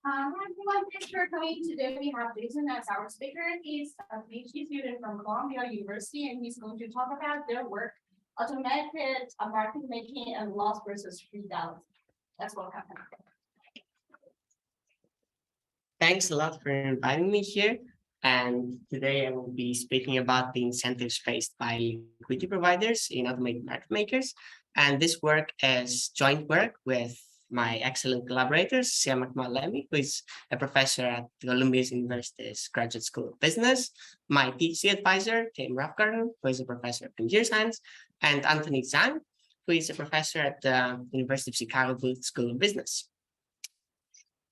Hi everyone, thanks for coming. Today we have Jason as our speaker. He's a PhD student from Columbia University, and he's going to talk about their work, automated market making and loss versus rebalancing. That's welcome. Thanks a lot for inviting me here. And today I will be speaking about the incentives faced by liquidity providers in automated market makers. And this work is joint work with my excellent collaborators, CFMMs LP, who is a professor at Columbia University's Graduate School of Business, my PhD advisor, Tim Roughgarden, who is a professor of computer science, and Anthony Zhang, who is a professor at the University of Chicago Booth School of Business.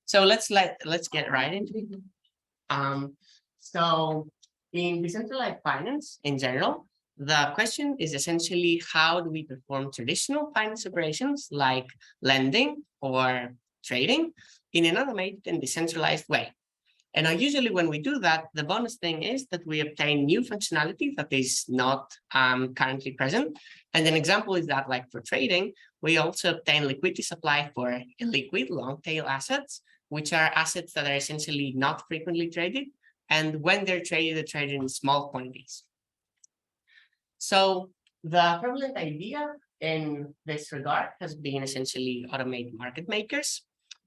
So let's get right into it. So in decentralized finance in general, the question is essentially how do we perform traditional finance operations like lending or trading in an automated and decentralized way. And usually when we do that, the bonus thing is that we obtain new functionality that is not currently present. And an example is that, like for trading, we also obtain liquidity supply for illiquid long tail assets, which are assets that are essentially not frequently traded. And when they're traded in small quantities. So the prevalent idea in this regard has been essentially automated market makers,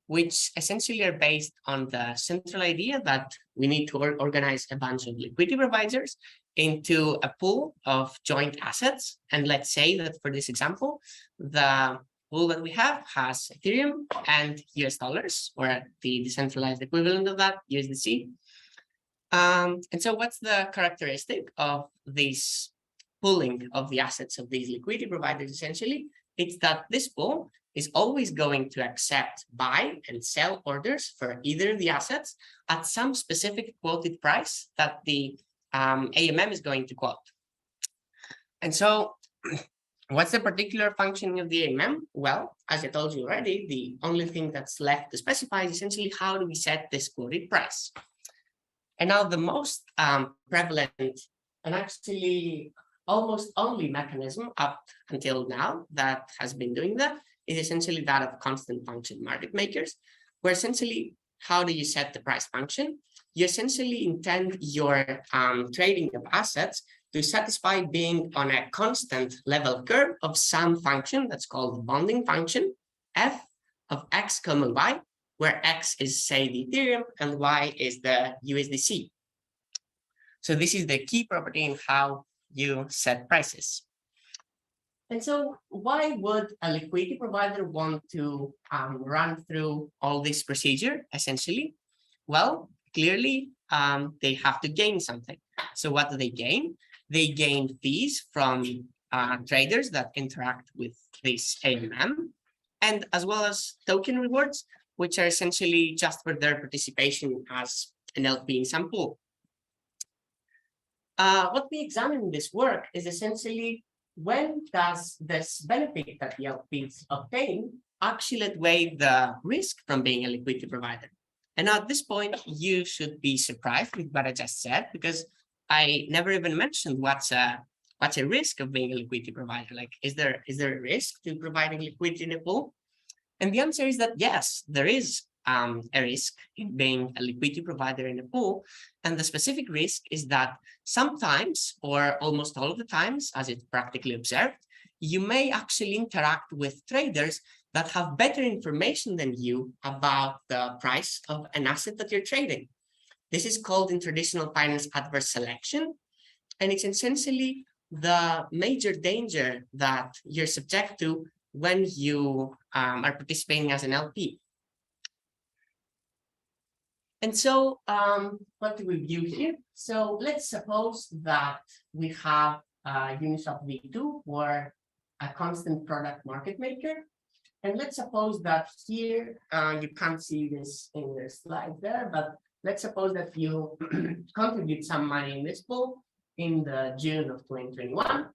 which essentially are based on the central idea that we need to organize a bunch of liquidity providers into a pool of joint assets. And let's say that for this example, the pool that we have has Ethereum and US dollars, or the decentralized equivalent of that, USDC. And so what's the characteristic of this pooling of the assets of these liquidity providers? Essentially, it's that this pool is always going to accept buy and sell orders for either of the assets at some specific quoted price that the AMM is going to quote. And so what's the particular functioning of the AMM? Well, as I told you already, the only thing that's left to specify is essentially how do we set this quoted price. And now the most prevalent and actually almost only mechanism up until now that has been doing that is essentially that of constant function market makers, where essentially, how do you set the price function? You essentially intend your trading of assets to satisfy being on a constant level curve of some function that's called the bonding function, f of x comma y, where x is, say, the Ethereum and y is the USDC. So this is the key property in how you set prices. And so why would a liquidity provider want to run through all this procedure, essentially? Well, clearly, they have to gain something. So what do they gain? They gain fees from traders that interact with this AMM, and as well as token rewards, which are essentially just for their participation as an LP in some pool. What we examine in this work is essentially when does this benefit that the LPs obtain actually outweigh the risk from being a liquidity provider? And at this point, you should be surprised with what I just said, because I never even mentioned what's a risk of being a liquidity provider. Like, is there a risk to providing liquidity in a pool? And the answer is that yes, there is a risk in being a liquidity provider in a pool. And the specific risk is that sometimes, or almost all of the times, as it's practically observed, you may actually interact with traders that have better information than you about the price of an asset that you're trading. This is called in traditional finance adverse selection. And it's essentially the major danger that you're subject to when you are participating as an LP. And so what do we view here? So let's suppose that we have Uniswap V2 or a constant product market maker. And let's suppose that here, you can't see this in the slide there, but let's suppose that you contribute some money in this pool in the June of 2021.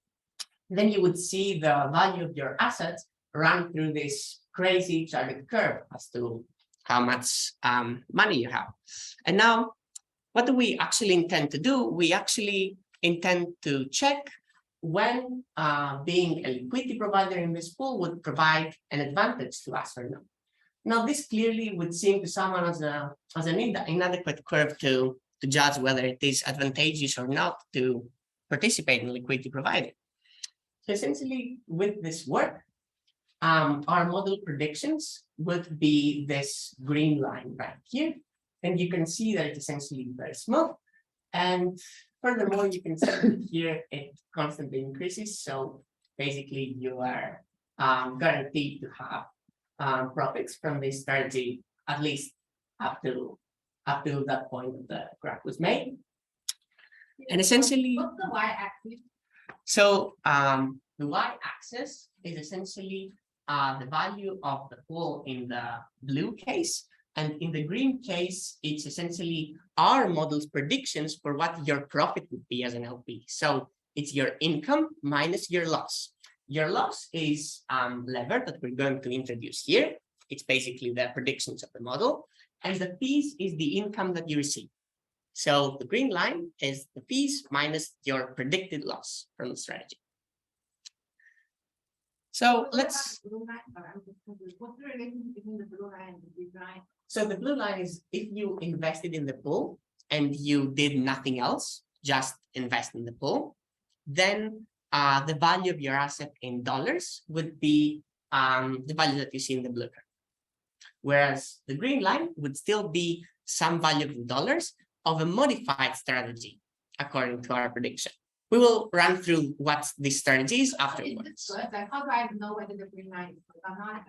Then you would see the value of your assets run through this crazy target curve as to how much money you have. And now, what do we actually intend to do? We actually intend to check when being a liquidity provider in this pool would provide an advantage to us or not. Now, this clearly would seem to someone as an inadequate curve to judge whether it is advantageous or not to participate in liquidity providing. So essentially, with this work, our model predictions would be this green line right here. And you can see that it's essentially very smooth. And furthermore, you can see here it constantly increases. So basically, you are guaranteed to have profits from this strategy, at least up to that point that the graph was made. And essentially, What's the y-axis? So the y-axis is essentially the value of the pool in the blue case. And in the green case, it's essentially our model's predictions for what your profit would be as an LP. So it's your income minus your loss. Your loss is lever that we're going to introduce here. It's basically the predictions of the model. And the fees is the income that you receive. So the green line is the fees minus your predicted loss from the strategy. So let's. What's the relation between the blue line and the green line? So the blue line is if you invested in the pool and you did nothing else, just invest in the pool, then the value of your asset in dollars would be the value that you see in the blue curve. Whereas the green line would still be some value in dollars of a modified strategy according to our prediction. We will run through what this strategy is afterwards. How do I know whether the green line is good or not?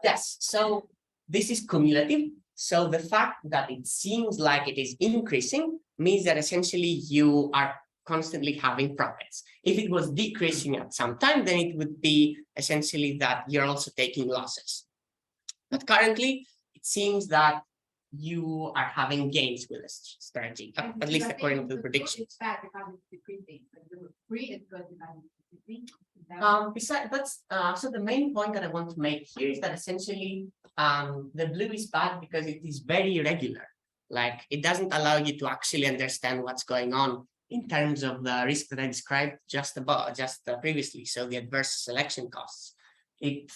Yes, so this is cumulative. So the fact that it seems like it is increasing means that essentially you are constantly having profits. If it was decreasing at some time, then it would be essentially that you're also taking losses. But currently, it seems that you are having gains with this strategy, at least according to the prediction. It's bad because it's decreasing, but the free is good because it's decreasing. Besides, so the main point that I want to make here is that essentially the blue is bad because it is very irregular. Like it doesn't allow you to actually understand what's going on in terms of the risk that I described just previously. So the adverse selection costs. It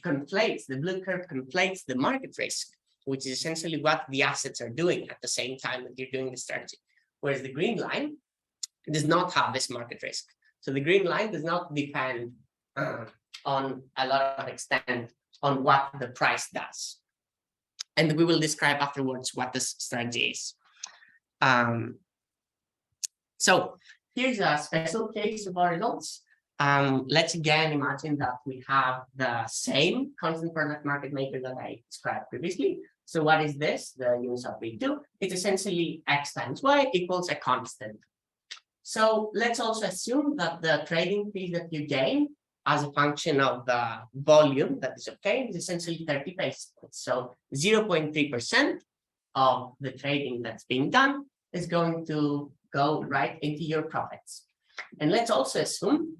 conflates, the blue curve conflates the market risk, which is essentially what the assets are doing at the same time that you're doing the strategy. Whereas the green line does not have this market risk. So the green line does not depend on a lot of extent on what the price does. And we will describe afterwards what this strategy is. So here's a special case of our results. Let's again imagine that we have the same constant product market maker that I described previously. So what is this? The units of V2. It's essentially X times Y equals a constant. So let's also assume that the trading fees that you gain as a function of the volume that is obtained is essentially 30 basis points. So 0.3% of the trading that's being done is going to go right into your profits. And let's also assume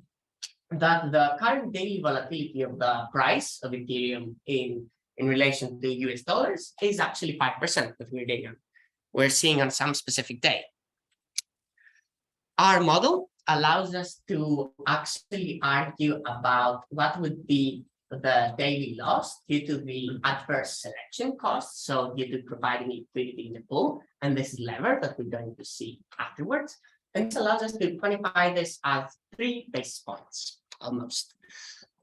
that the current daily volatility of the price of Ethereum in relation to US dollars is actually 5% that we're seeing on some specific day. Our model allows us to actually argue about what would be the daily loss due to the adverse selection costs, so due to providing liquidity in the pool, and this lever that we're going to see afterwards. And this allows us to quantify this as 3 basis points, almost.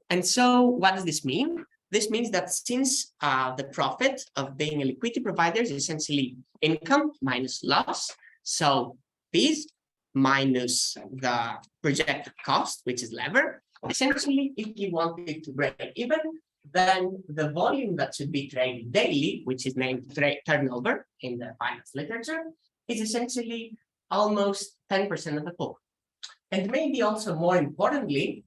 And so what does this mean? This means that since the profit of being a liquidity provider is essentially income minus loss, so fees minus the projected cost, which is lever, essentially, if you wanted to break even, then the volume that should be traded daily, which is named turnover in the finance literature, is essentially almost 10% of the pool. And maybe also more importantly,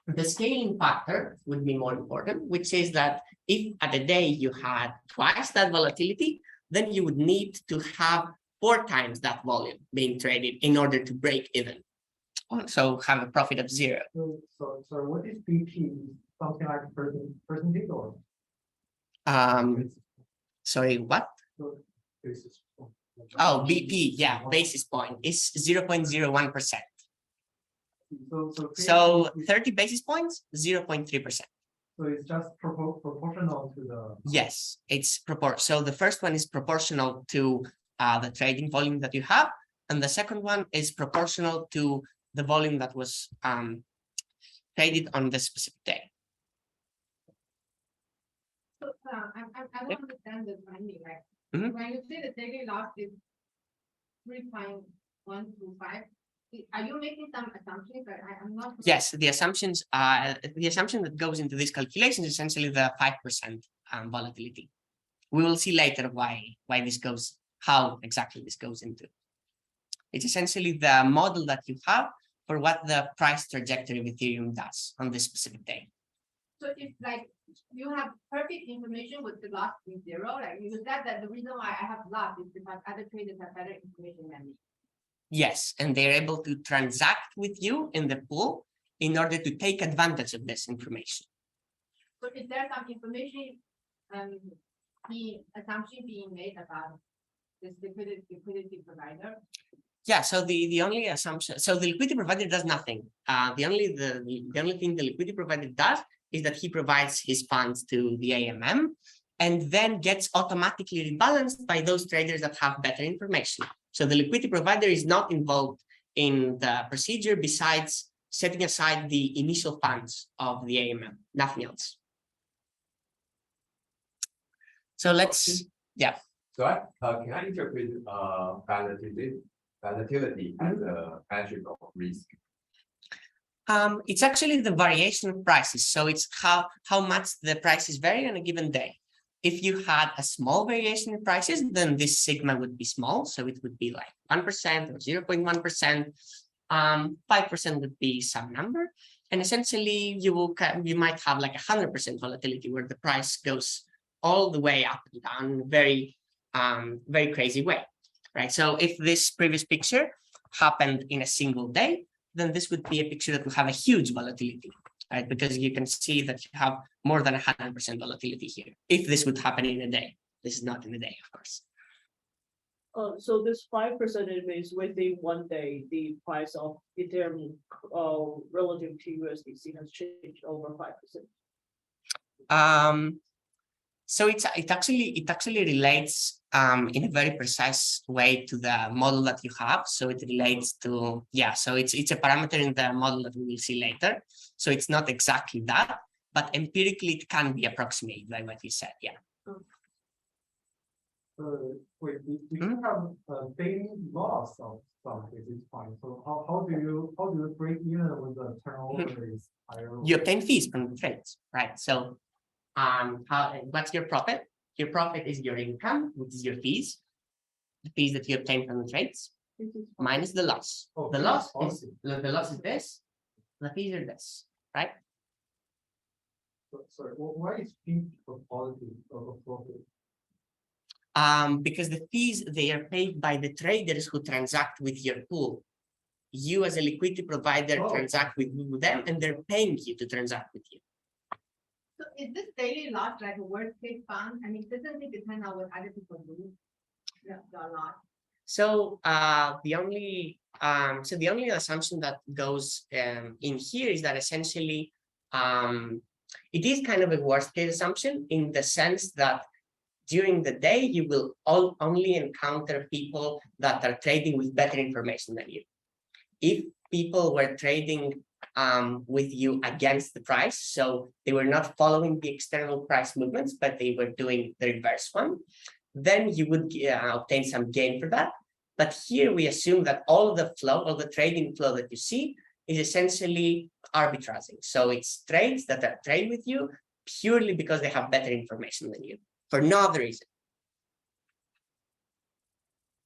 the scaling factor would be more important, which is that if at a day you had twice that volatility, then you would need to have 4 times that volume being traded in order to break even. So have a profit of 0. So what is BP? Something like percentage or? Sorry, what? Basis point. Oh, BP, yeah, basis point is 0.01%. So 30 basis points, 0.3%. So it's just proportional to the. Yes, it's proportional. So the first one is proportional to the trading volume that you have, and the second one is proportional to the volume that was traded on the specific day. So, I don't understand the finding, right? Mhm. When you say the daily loss is 3.125, are you making some assumptions? I'm not. Yes, the assumption that goes into this calculation is essentially the 5% volatility. We will see later why this goes, how exactly this goes into. It's essentially the model that you have for what the price trajectory of Ethereum does on this specific day. So it's like you have perfect information with the loss being zero. Like you said that the reason why I have loss is because other traders have better information than me. Yes, and they're able to transact with you in the pool in order to take advantage of this information. So is there some information, the assumption being made about this liquidity provider? Yeah, so the only assumption, so the liquidity provider does nothing. The only thing the liquidity provider does is that he provides his funds to the AMM and then gets automatically rebalanced by those traders that have better information. So the liquidity provider is not involved in the procedure besides setting aside the initial funds of the AMM, nothing else. So let's, yeah. So can I interpret volatility as a measure of risk? It's actually the variation of prices. So it's how much the prices vary on a given day. If you had a small variation in prices, then this sigma would be small. So it would be like 1% or 0.1%. 5% would be some number. And essentially you might have like 100% volatility where the price goes all the way up and down in a very crazy way, right? So if this previous picture happened in a single day, then this would be a picture that will have a huge volatility, right? Because you can see that you have more than 100% volatility here. If this would happen in a day, this is not in a day, of course. So this 5% means within one day, the price of Ethereum relative to USDC has changed over 5%. So it actually relates in a very precise way to the model that you have. So it relates to, yeah, so it's a parameter in the model that we will see later. So it's not exactly that, but empirically it can be approximated by what you said, yeah. Wait, you have a daily loss of some at this point. So how do you break even with the turnover is higher? You obtain fees from the trades, right? So what's your profit? Your profit is your income, which is your fees, the fees that you obtain from the trades, minus the loss. Oh, The loss is this, the fees are this, right? Sorry, why is fee for quality of profit? Because the fees, they are paid by the traders who transact with your pool. You as a liquidity provider transact with them and they're paying you to transact with you. So is this daily loss like a worst case fund? I mean, doesn't it depend on what other people do? The loss. So the only assumption that goes in here is that essentially it is kind of a worst case assumption in the sense that during the day you will only encounter people that are trading with better information than you. If people were trading with you against the price, so they were not following the external price movements, but they were doing the reverse one, then you would obtain some gain for that. But here we assume that all the flow, all the trading flow that you see is essentially arbitraging. So it's trades that are trade with you purely because they have better information than you, for no other reason.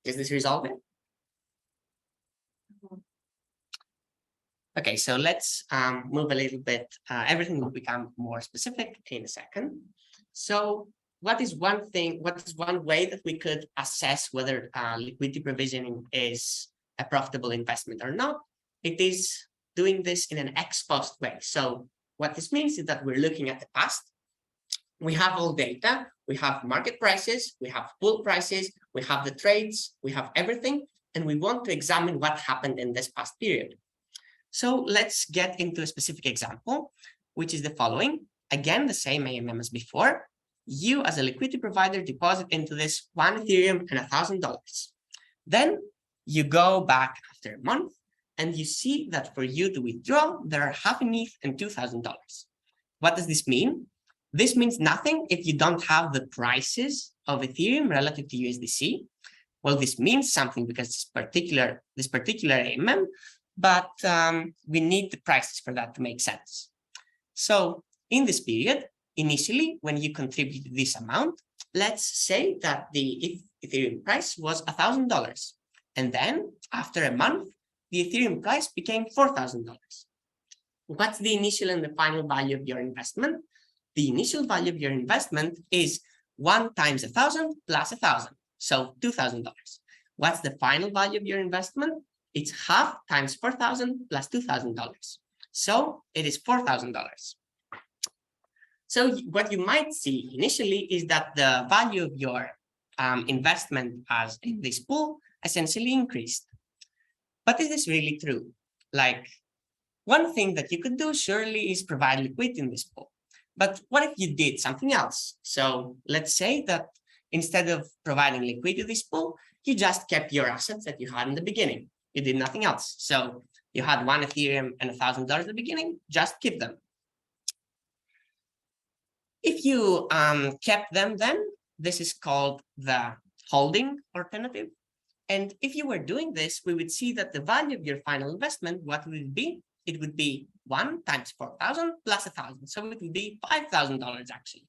Does this resolve it? Okay, so let's move a little bit. Everything will become more specific in a second. So what is one way that we could assess whether liquidity provisioning is a profitable investment or not? It is doing this in an ex post way. So what this means is that we're looking at the past. We have all data, we have market prices, we have pool prices, we have the trades, we have everything, and we want to examine what happened in this past period. So let's get into a specific example, which is the following. again, the same AMM as before. You as a liquidity provider deposit into this one Ethereum and $1,000. Then you go back after a month and you see that for you to withdraw, there are half an ETH and $2,000. What does this mean? This means nothing if you don't have the prices of Ethereum relative to USDC. Well, this means something because this particular AMM, but we need the prices for that to make sense. So in this period, initially, when you contribute this amount, let's say that the Ethereum price was $1,000. And then after a month, the Ethereum price became $4,000. What's the initial and the final value of your investment? The initial value of your investment is 1 times 1,000 plus 1,000, so $2,000. What's the final value of your investment? It's half times 4,000 plus $2,000. So it is $4,000. So what you might see initially is that the value of your investment as in this pool essentially increased. But is this really true? Like, one thing that you could do surely is provide liquidity in this pool. But what if you did something else? So let's say that instead of providing liquidity to this pool, you just kept your assets that you had in the beginning. You did nothing else. So you had 1 Ethereum and $1,000 at the beginning, just keep them. If you kept them, then this is called the holding alternative. And if you were doing this, we would see that the value of your final investment, what would it be? It would be 1 times 4,000 plus 1,000. So it would be $5,000 actually.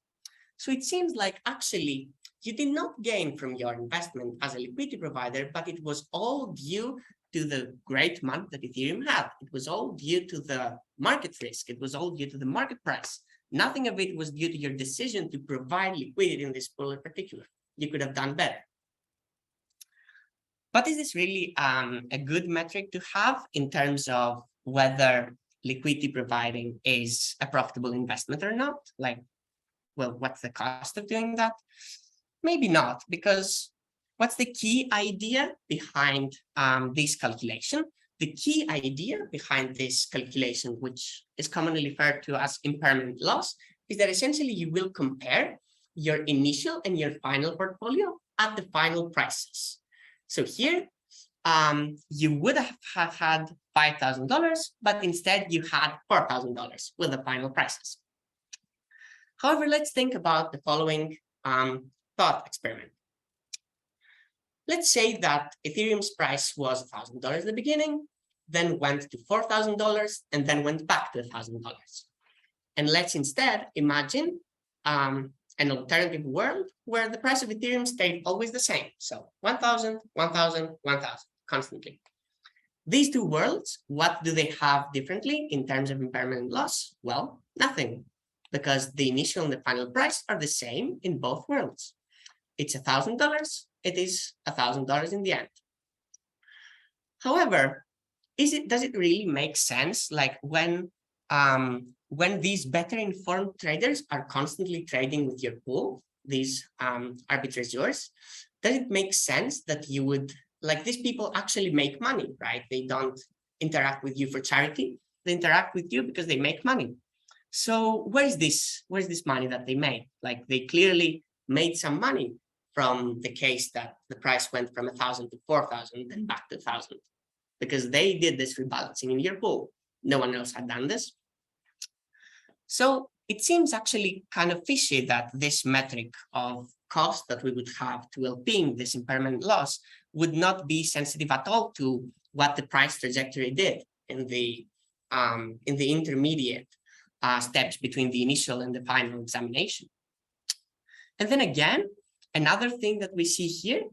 So it seems like actually you did not gain from your investment as a liquidity provider, but it was all due to the great month that Ethereum had. It was all due to the market risk. It was all due to the market price. Nothing of it was due to your decision to provide liquidity in this pool in particular. You could have done better. But is this really a good metric to have in terms of whether liquidity providing is a profitable investment or not? Like, well, what's the cost of doing that? Maybe not, because what's the key idea behind this calculation? The key idea behind this calculation, which is commonly referred to as impermanent loss, is that essentially you will compare your initial and your final portfolio at the final prices. So here, you would have had $5,000, but instead you had $4,000 with the final prices. However, let's think about the following thought experiment. Let's say that Ethereum's price was $1,000 at the beginning, then went to $4,000, and then went back to $1,000. And let's instead imagine an alternative world where the price of Ethereum stayed always the same. So 1,000, 1,000, 1,000 constantly. These two worlds, what do they have differently in terms of impermanent loss? Well, nothing, because the initial and the final price are the same in both worlds. It's $1,000. It is $1,000 in the end. However, does it really make sense? Like when these better informed traders are constantly trading with your pool, these arbitrageurs, does it make sense that you would, like, these people actually make money, right? They don't interact with you for charity. They interact with you because they make money. So where's this money that they made? Like, they clearly made some money from the case that the price went from 1,000 to 4,000 and back to 1,000, because they did this rebalancing in your pool. No one else had done this. So it seems actually kind of fishy that this metric of cost that we would have to LPing this impermanent loss would not be sensitive at all to what the price trajectory did in the intermediate steps between the initial and the final examination. And then again, another thing that we see here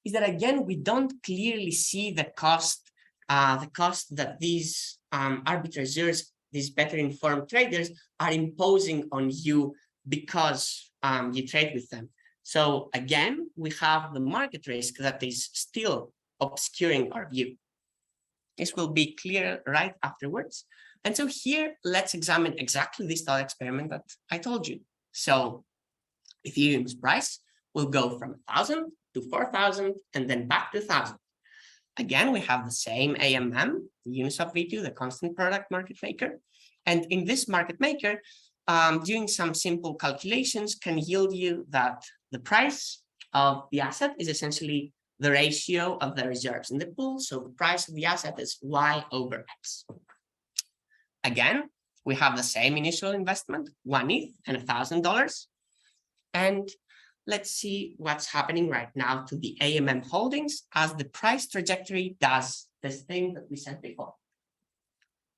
is that again, we don't clearly see the cost that these arbitrageurs, these better informed traders, are imposing on you because you trade with them. So again, we have the market risk that is still obscuring our view. This will be clear right afterwards. And so here, let's examine exactly this thought experiment that I told you. So Ethereum's price will go from 1,000 to 4,000 and then back to 1,000. Again, we have the same AMM, the Uniswap V2, the constant product market maker. And in this market maker, doing some simple calculations can yield you that the price of the asset is essentially the ratio of the reserves in the pool. So the price of the asset is Y over X. Again, we have the same initial investment, 1 ETH and $1,000. And let's see what's happening right now to the AMM holdings as the price trajectory does this thing that we said before.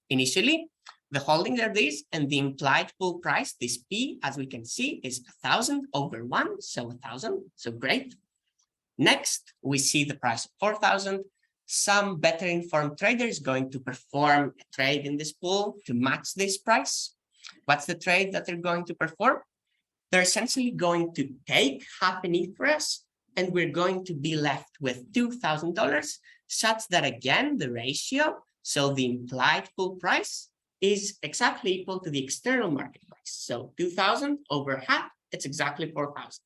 Initially, the holdings are these, and the implied pool price, this P, as we can see, is 1,000 over 1, so 1,000, so great. Next, we see the price of 4,000. Some better informed trader is going to perform a trade in this pool to match this price. What's the trade that they're going to perform? They're essentially going to take half an ETH for us, and we're going to be left with $2,000, such that again, the ratio, so the implied pool price, is exactly equal to the external market price. So 2,000 over half, it's exactly 4,000.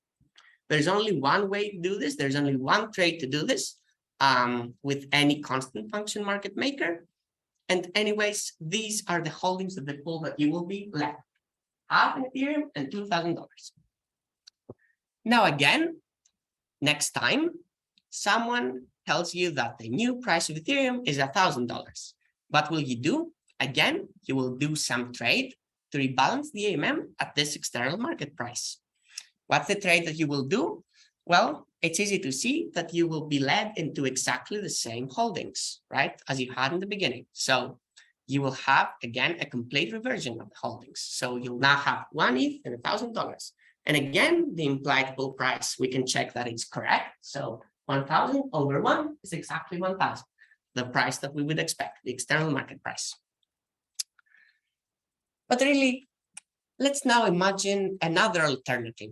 There's only one way to do this. There's only one trade to do this with any constant function market maker. And anyways, these are the holdings of the pool that you will be left. Half an Ethereum and $2,000. Now again, next time, someone tells you that the new price of Ethereum is $1,000. What will you do? Again, you will do some trade to rebalance the AMM at this external market price. What's the trade that you will do? Well, it's easy to see that you will be led into exactly the same holdings, right, as you had in the beginning. So you will have, again, a complete reversion of the holdings. So you'll now have 1 ETH and $1,000. And again, the implied pool price, we can check that it's correct. So 1,000 over 1 is exactly 1,000, the price that we would expect, the external market price. But really, let's now imagine another alternative.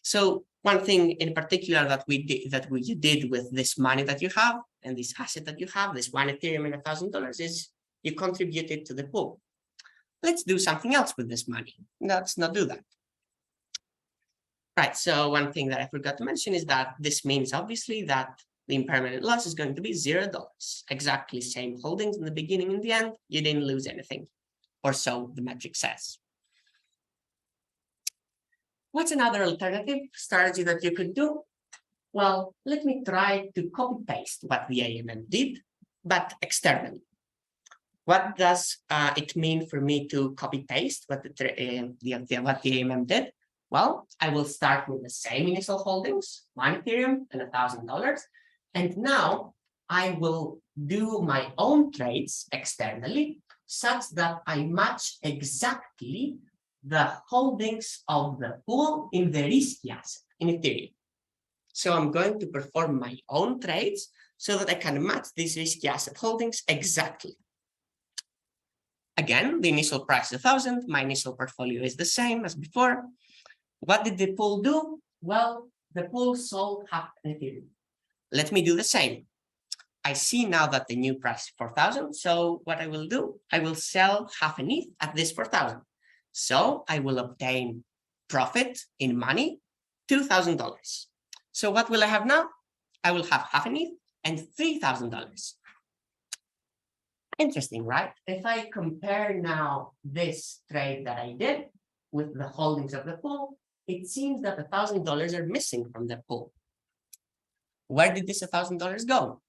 So one thing in particular that you did with this money that you have and this asset that you have, this 1 Ethereum and $1,000, is you contributed to the pool. Let's do something else with this money. Let's not do that. Right, so one thing that I forgot to mention is that this means obviously that the impermanent loss is going to be $0. Exactly same holdings in the beginning and the end, you didn't lose anything, or so the metric says. What's another alternative strategy that you could do? Well, let me try to copy paste what the AMM did, but externally. What does it mean for me to copy paste what the AMM did? Well, I will start with the same initial holdings, 1 Ethereum and $1,000. And now I will do my own trades externally such that I match exactly the holdings of the pool in the risky asset in Ethereum. So I'm going to perform my own trades so that I can match these risky asset holdings exactly. Again, the initial price is 1,000. My initial portfolio is the same as before. What did the pool do? Well, the pool sold half an Ethereum. Let me do the same. I see now that the new price is 4,000. So what I will do, I will sell half an ETH at this 4,000. So I will obtain profit in money, $2,000. So what will I have now? I will have half an ETH and $3,000. Interesting, right? If I compare now this trade that I did with the holdings of the pool, it seems that $1,000 are missing from the pool. Where did this $1,000 go?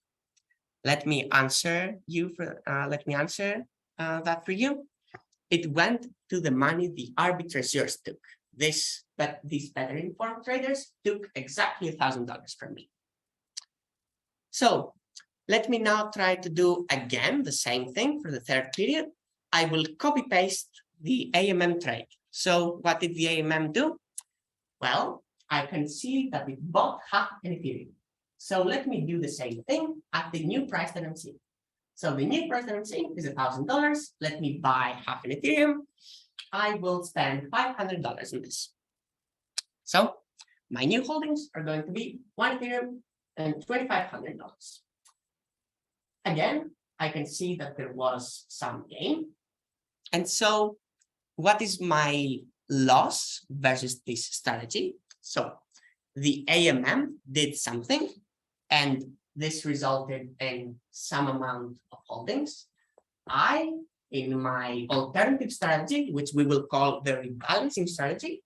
Let me answer that for you. It went to the money the arbitrageurs took. These better informed traders took exactly $1,000 from me. So let me now try to do again the same thing for the third period. I will copy paste the AMM trade. So what did the AMM do? Well, I can see that it bought half an Ethereum. So let me do the same thing at the new price that I'm seeing. So the new price that I'm seeing is $1,000. Let me buy half an Ethereum. I will spend $500 on this. So my new holdings are going to be 1 Ethereum and $2,500. Again, I can see that there was some gain. And so what is my loss versus this strategy? So the AMM did something, and this resulted in some amount of holdings. I in my alternative strategy, which we will call the rebalancing strategy,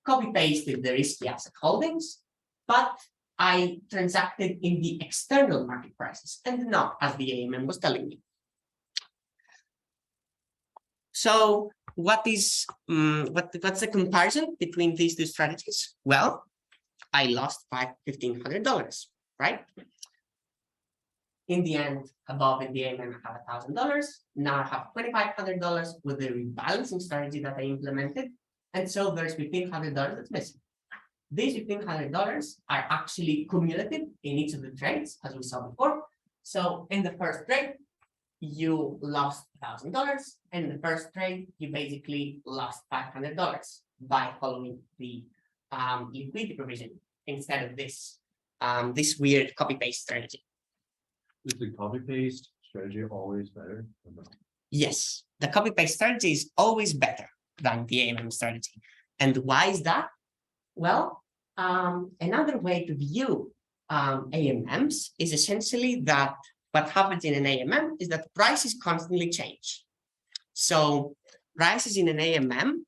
copy pasted the risky asset holdings, but I transacted in the external market prices and not as the AMM was telling me. So what's the comparison between these two strategies? Well, I lost $1,500, right? In the end, above in the AMM, I have $1,000. Now I have $2,500 with the rebalancing strategy that I implemented. And so there's $1,500 that's missing. These $1,500 are actually cumulative in each of the trades, as we saw before. So in the first trade, you lost $1,000, and in the first trade, you basically lost $500 by following the liquidity provision instead of this weird copy-paste strategy. Is the copy paste strategy always better? Yes, the copy-paste strategy is always better than the AMM strategy. And why is that? Well, another way to view AMMs is essentially that what happens in an AMM is that prices constantly change. So prices in an AMM,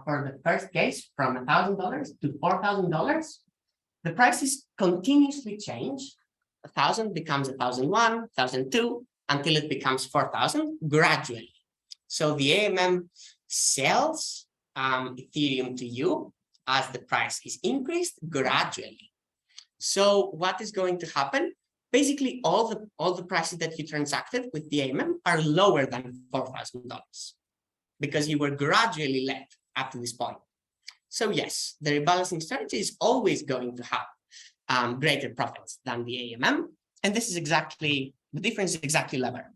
for the first case, from $1,000 to $4,000, the prices continuously change. 1,000 becomes 1,001, 1,002, until it becomes 4,000 gradually. So the AMM sells Ethereum to you as the price is increased gradually. So what is going to happen? Basically, all the prices that you transacted with the AMM are lower than $4,000 because you were gradually led up to this point. So yes, the rebalancing strategy is always going to have greater profits than the AMM, and this is exactly the difference is exactly lever.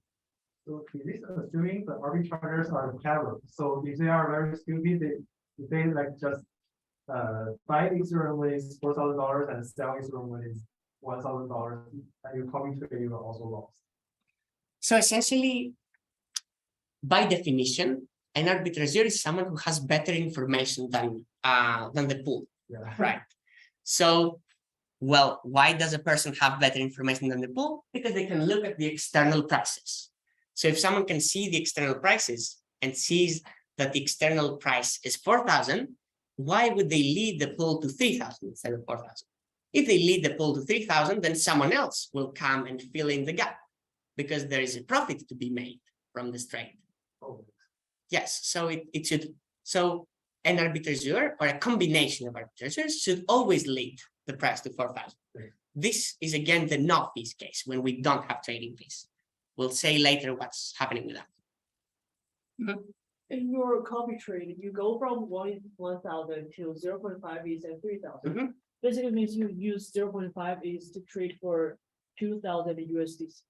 So is this assuming the arbitrageurs are clever? So if they are very stupid, they like just buy Ethereum with $4,000 and sell Ethereum with $1,000, and you copy trade, you are also lost. So essentially, by definition, an arbitrageur is someone who has better information than the pool, Yeah. right? So, well, why does a person have better information than the pool? Because they can look at the external prices. So if someone can see the external prices and sees that the external price is 4,000, why would they lead the pool to 3,000 instead of 4,000? If they lead the pool to 3,000, then someone else will come and fill in the gap because there is a profit to be made from this trade. Oh. Yes, so it should, so an arbitrageur or a combination of arbitrageurs should always lead the price to 4,000. This is again the no fees case when we don't have trading fees. We'll say later what's happening with that. In your copy trade, you go from 1,000 to 0.5 ETH and 3,000. Basically means you use 0.5 ETH to trade for 2,000 USDC.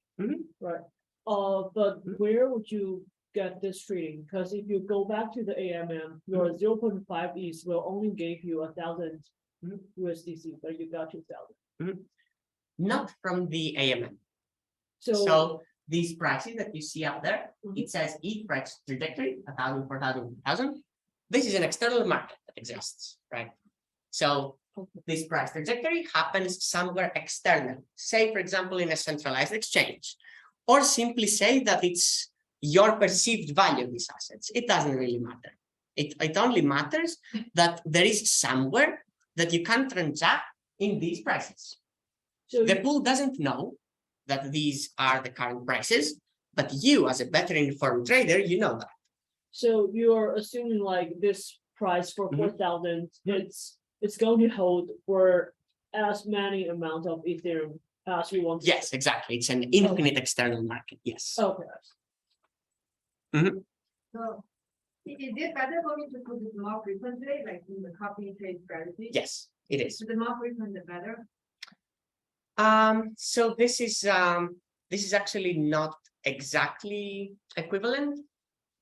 Right. But where would you get this trading? Because if you go back to the AMM, your 0.5 ETH will only give you 1,000 USDC, but you got 2,000. Not from the AMM. So these prices that you see up there, it says ETH price trajectory, 1,000, 4,000, 1,000. This is an external market that exists, right? So this price trajectory happens somewhere external, say, for example, in a centralized exchange, or simply say that it's your perceived value of these assets. It doesn't really matter. It only matters that there is somewhere that you can transact in these prices. So the pool doesn't know that these are the current prices, but you as a better informed trader, you know that. So you're assuming like this price for 4,000, it's going to hold for as many amount of Ethereum as you want. Yes, exactly. It's an infinite external market. Yes. Okay. So is it better for me to put it more frequently, like in the copy trade strategy? Yes, it is. So the more frequent, the better. So this is actually not exactly equivalent.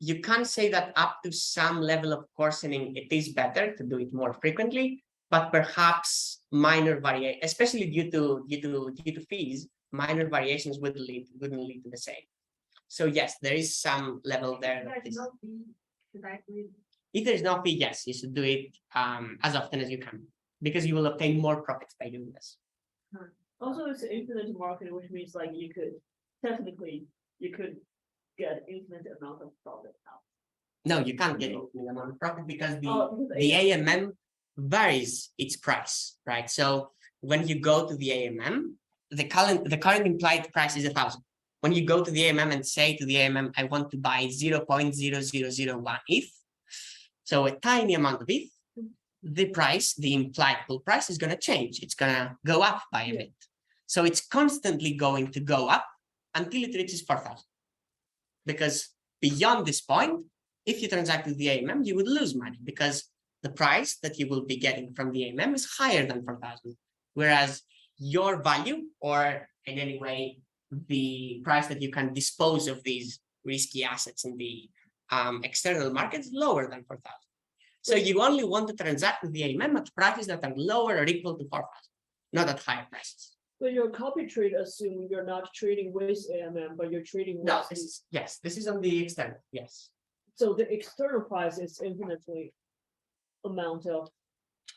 You can't say that up to some level of coarsening, it is better to do it more frequently, but perhaps minor variation, especially due to fees, minor variations wouldn't lead to the same. So yes, there is some level there. There's no fee. Should I do it? If there's no fee, yes, you should do it as often as you can, because you will obtain more profits by doing this. Also, it's an infinite market, which means like you could technically get infinite amount of profit out. No, you can't get infinite amount of profit because Because the AMM varies its price, right? So when you go to the AMM, the current implied price is 1,000. When you go to the AMM and say to the AMM, I want to buy 0.0001 ETH, so a tiny amount of ETH, the price, the implied pool price is going to change. It's going to go up by a bit. So it's constantly going to go up until it reaches 4,000. Because beyond this point, if you transact with the AMM, you would lose money because the price that you will be getting from the AMM is higher than 4,000. Whereas your value, or in any way, the price that you can dispose of these risky assets in the external market is lower than 4,000. So you only want to transact with the AMM at prices that are lower or equal to 4,000, not at higher prices. But your copy trade assume you're not trading with AMM, but you're trading with. No, this is on the external, yes. So the external price is infinitely amount of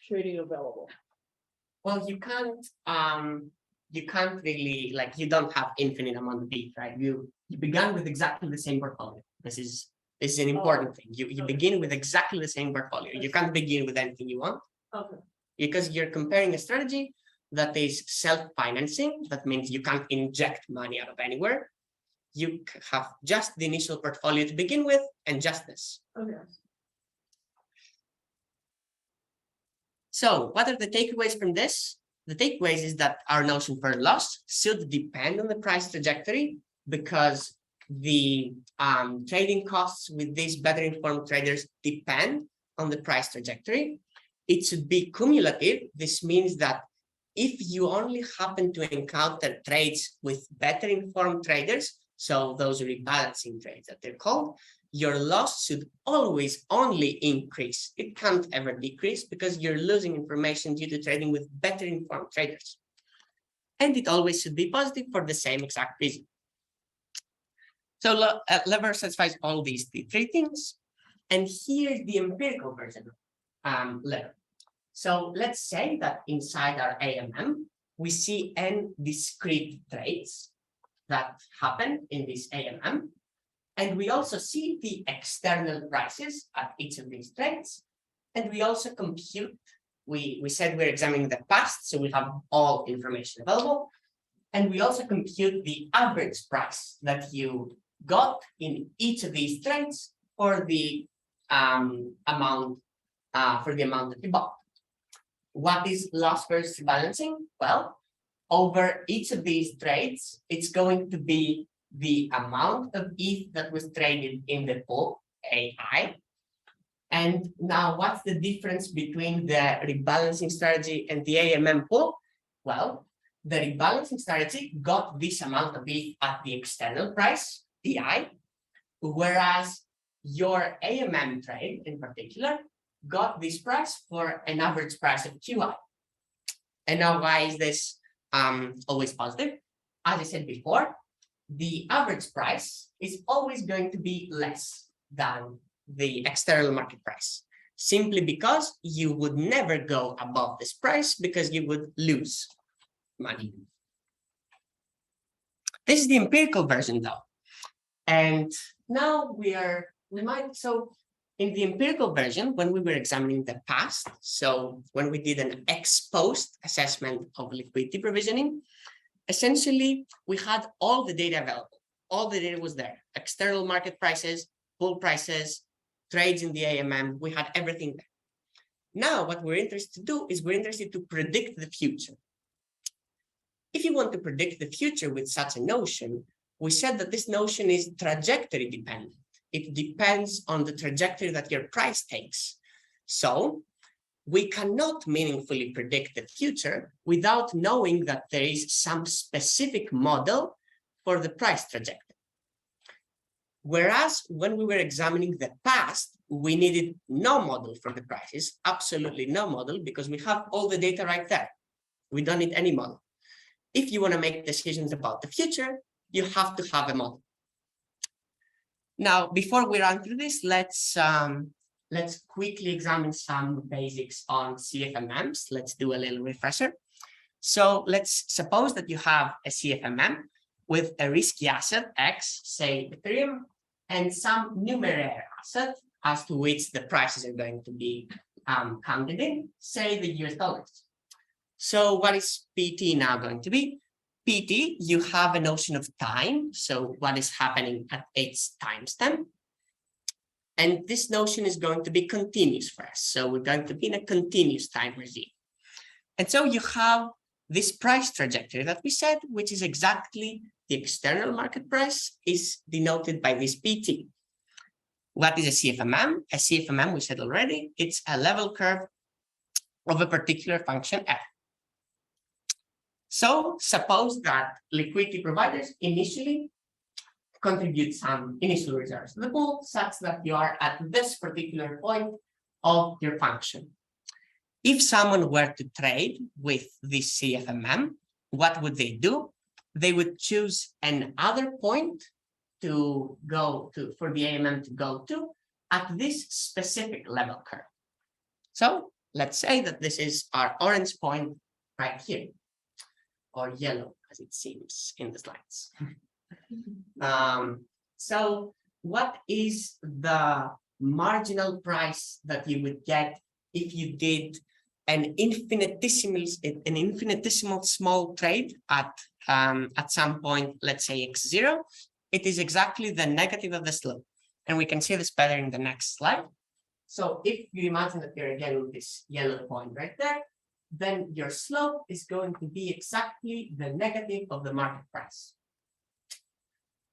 trading available. Well, you can't really, like, you don't have infinite amount of ETH, right? You began with exactly the same portfolio. This is an important thing. You begin with exactly the same portfolio. You can't begin with anything you want. Okay. Because you're comparing a strategy that is self-financing. That means you can't inject money out of anywhere. You have just the initial portfolio to begin with and just this. Okay. So what are the takeaways from this? The takeaways is that our notion for loss should depend on the price trajectory because the trading costs with these better informed traders depend on the price trajectory. It should be cumulative. This means that if you only happen to encounter trades with better informed traders, so those rebalancing trades that they're called, your loss should always only increase. It can't ever decrease because you're losing information due to trading with better informed traders. And it always should be positive for the same exact reason. So lever satisfies all these three things. And here's the empirical version of lever. So let's say that inside our AMM, we see n discrete trades that happen in this AMM. And we also see the external prices at each of these trades. And we also compute, we said we're examining the past, so we have all information available. And we also compute the average price that you got in each of these trades for the amount that you bought. What is loss versus rebalancing? Well, over each of these trades, it's going to be the amount of ETH that was traded in the pool, AI. And now what's the difference between the rebalancing strategy and the AMM pool? Well, the rebalancing strategy got this amount of ETH at the external price, DI, whereas your AMM trade in particular got this price for an average price of QI. And now why is this always positive? As I said before, the average price is always going to be less than the external market price, simply because you would never go above this price because you would lose money. This is the empirical version though. And now so in the empirical version, when we were examining the past, so when we did an ex-post assessment of liquidity provisioning, essentially, we had all the data available. All the data was there. External market prices, pool prices, trades in the AMM, we had everything there. Now, what we're interested to do is we're interested to predict the future. If you want to predict the future with such a notion, we said that this notion is trajectory dependent. It depends on the trajectory that your price takes. So we cannot meaningfully predict the future without knowing that there is some specific model for the price trajectory. Whereas when we were examining the past, we needed no model for the prices, absolutely no model, because we have all the data right there. We don't need any model. If you want to make decisions about the future, you have to have a model. Now, before we run through this, let's quickly examine some basics on CFMMs. Let's do a little refresher. So let's suppose that you have a CFMM with a risky asset X, say Ethereum, and some numeraire asset as to which the prices are going to be counted in, say the US dollars. So what is PT now going to be? PT, you have a notion of time, so what is happening at its timestamp. And this notion is going to be continuous for us. So we're going to be in a continuous time regime. And so you have this price trajectory that we said, which is exactly the external market price, is denoted by this PT. What is a CFMM? A CFMM, we said already, it's a level curve of a particular function F. So suppose that liquidity providers initially contribute some initial reserves to the pool such that you are at this particular point of your function. If someone were to trade with this CFMM, what would they do? They would choose another point to go to for the AMM to go to at this specific level curve. So let's say that this is our orange point right here, or yellow as it seems in the slides. So what is the marginal price that you would get if you did an infinitesimal small trade at some point, let's say x0? It is exactly the negative of the slope. And we can see this better in the next slide. So if you imagine that you're again with this yellow point right there, then your slope is going to be exactly the negative of the market price.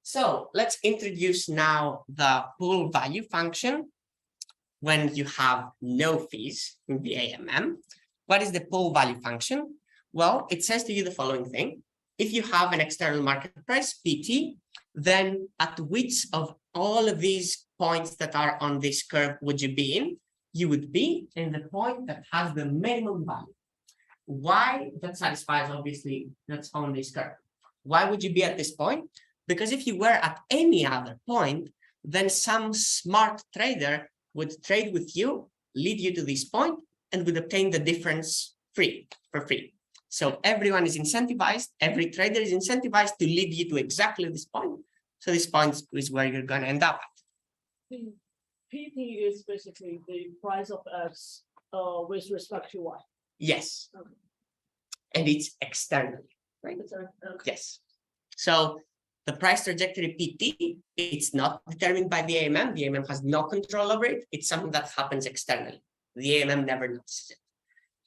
So let's introduce now the pool value function when you have no fees in the AMM. What is the pool value function? Well, it says to you the following thing. If you have an external market price, PT, then at which of all of these points that are on this curve would you be in? You would be in the point that has the minimum value. Why? That satisfies, obviously, that's on this curve. Why would you be at this point? Because if you were at any other point, then some smart trader would trade with you, lead you to this point, and would obtain the difference for free. So everyone is incentivized, every trader is incentivized to lead you to exactly this point. So this point is where you're going to end up at. PT is basically the price of X with respect to Y. Yes. Okay. And it's externally, right? Okay. Yes. So the price trajectory PT, it's not determined by the AMM. The AMM has no control over it. It's something that happens externally. The AMM never notices it.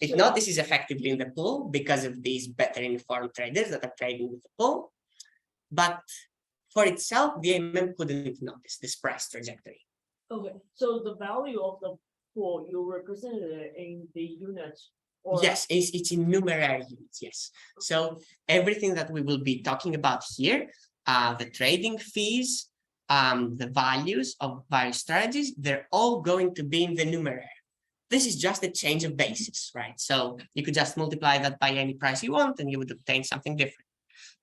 It notices effectively in the pool because of these better informed traders that are trading with the pool. But for itself, the AMM couldn't notice this price trajectory. Okay, so the value of the pool, you represented it in the units. Or... Yes, it's in numeric units, yes. So everything that we will be talking about here, the trading fees, the values of various strategies, they're all going to be in the numeraire. This is just a change of basis, right? So you could just multiply that by any price you want and you would obtain something different.